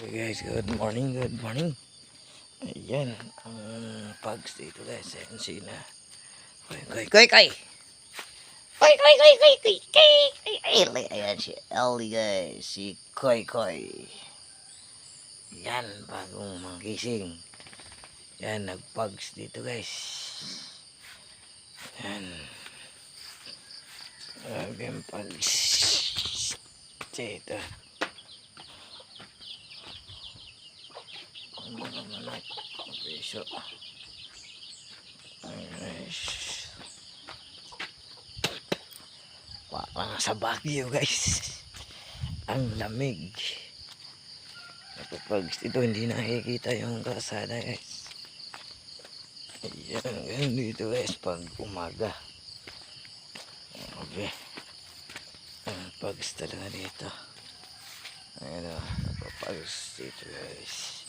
Okay guys, good morning, good morning. Ayan, ang pugs dito guys. Ayan sila. Koy, koy, koy, koy! Koy, koy, koy, koy, koy, koy, koy! Ayan si Ellie guys, si Koy, koy. Ayan, bagong mangkising. Ayan, nagpugs dito guys. Ayan. Bagong pugs. Dito. Ang mga manok. Piso. Guys. Parang sa Baguio guys. Ang lamig. Kapag ito hindi nakikita yung kalsada guys. Ayan, ganun dito guys pag umaga. Okay. Ang pags talaga dito. Ayan o, napapags dito guys.